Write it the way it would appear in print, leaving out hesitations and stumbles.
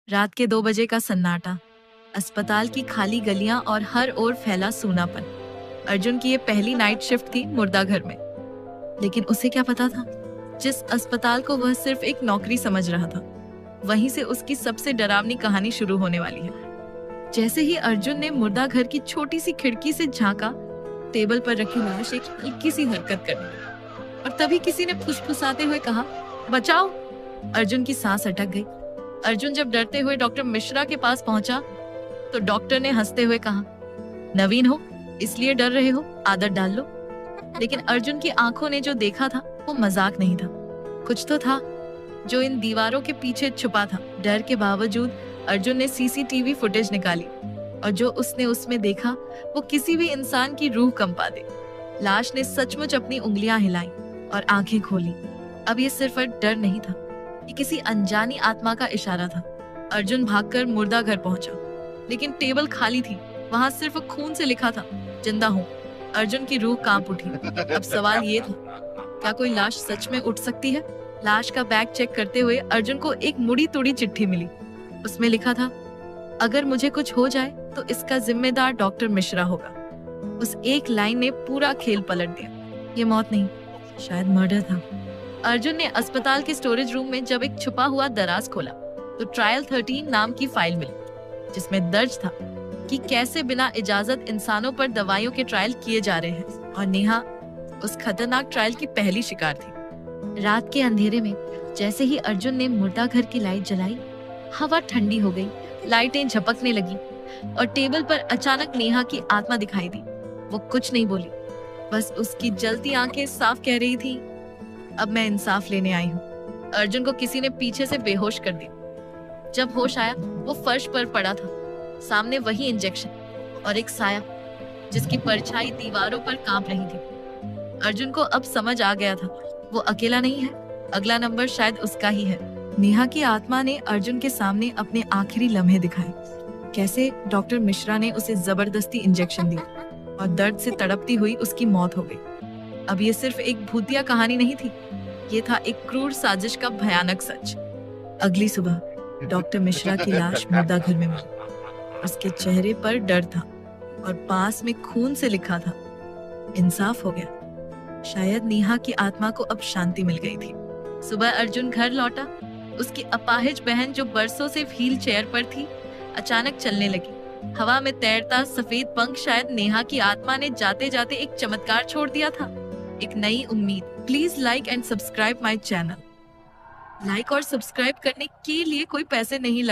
रात के 2 बजे का सन्नाटा, अस्पताल की खाली गलियां और हर ओर फैला सूनापन। अर्जुन की ये पहली नाइट शिफ्ट थी मुर्दा घर में, लेकिन उसे क्या पता था, जिस अस्पताल को वह सिर्फ एक नौकरी समझ रहा था, वहीं से उसकी सबसे डरावनी कहानी शुरू होने वाली है। जैसे ही अर्जुन ने मुर्दा घर की छोटी सी खिड़की से झांका, टेबल पर रखी लाश एक हल्की सी हरकत करने लगी और तभी किसी ने फुसफुसाते हुए कहा, बचाओ। अर्जुन की सांस अटक गई। अर्जुन जब डरते हुए डॉक्टर मिश्रा के पास पहुंचा तो डॉक्टर ने हंसते हुए कहा, नवीन हो इसलिए डर रहे हो, आदत डाल लो। लेकिन अर्जुन की आंखों ने जो देखा था वो मजाक नहीं था, कुछ तो था जो इन दीवारों के पीछे छुपा था। डर के बावजूद अर्जुन ने सीसीटीवी फुटेज निकाली और जो उसने उसमें देखा वो किसी भी इंसान की रूह कंपा दे। लाश ने सचमुच अपनी उंगलियां हिलाई और आंखें खोली। अब ये सिर्फ डर नहीं था, ये किसी अनजानी आत्मा का इशारा था। अर्जुन भागकर मुर्दा घर पहुंचा, लेकिन टेबल खाली थी। वहां सिर्फ खून से लिखा था, जिंदा हूं। अर्जुन की रूह कांप उठी। अब सवाल ये था, क्या कोई लाश सच में उठ सकती है? लाश का बैग चेक करते हुए अर्जुन को एक मुड़ी तुड़ी चिट्ठी मिली। उसमें लिखा था, अगर मुझे कुछ हो जाए तो इसका जिम्मेदार डॉक्टर मिश्रा होगा। उस एक लाइन ने पूरा खेल पलट दिया। ये मौत नहीं, शायद मर्डर था। अर्जुन ने अस्पताल के स्टोरेज रूम में जब एक छुपा हुआ दराज खोला तो ट्रायल 13 नाम की फाइल मिली, जिसमें दर्ज था कि कैसे बिना इजाजत इंसानों पर दवाइयों के ट्रायल किए जा रहे हैं, और नेहा उस खतरनाक ट्रायल की पहली शिकार थी। रात के अंधेरे में जैसे ही अर्जुन ने मुर्दा घर की लाइट जलाई, हवा ठंडी हो गई, लाइटें झपकने लगी और टेबल पर अचानक नेहा की आत्मा दिखाई दी। वो कुछ नहीं बोली, बस उसकी जलती आंखें साफ कह रही थी, अब मैं इंसाफ लेने आई हूँ। अर्जुन को किसी ने पीछे से बेहोश कर दिया। जब होश आया वो फर्श पर पड़ा था, सामने वही इंजेक्शन और एक साया जिसकी परछाई दीवारों पर कांप रही थी। अर्जुन को अब समझ आ गया था, वो अकेला नहीं है, अगला नंबर शायद उसका ही है। नेहा की आत्मा ने अर्जुन के सामने अपने आखिरी लम्हे दिखाए, कैसे डॉक्टर मिश्रा ने उसे जबरदस्ती इंजेक्शन दिया और दर्द से तड़पती हुई उसकी मौत हो गई। अब ये सिर्फ एक भूतिया कहानी नहीं थी, ये था एक क्रूर साजिश का भयानक सच। अगली सुबह डॉक्टर मिश्रा की लाश मुर्दा घर में मिली। उसके चेहरे पर डर था और पास में खून से लिखा था, इंसाफ हो गया। शायद नेहा की आत्मा को अब शांति मिल गई थी। सुबह अर्जुन घर लौटा। उसकी अपाहिज बहन जो बरसों से व्हील चेयर पर थी, अचानक चलने लगी। हवा में तैरता सफेद पंख, शायद नेहा की आत्मा ने जाते जाते एक चमत्कार छोड़ दिया था, एक नई उम्मीद। Please like and subscribe my channel. Like और सब्सक्राइब करने के लिए कोई पैसे नहीं लग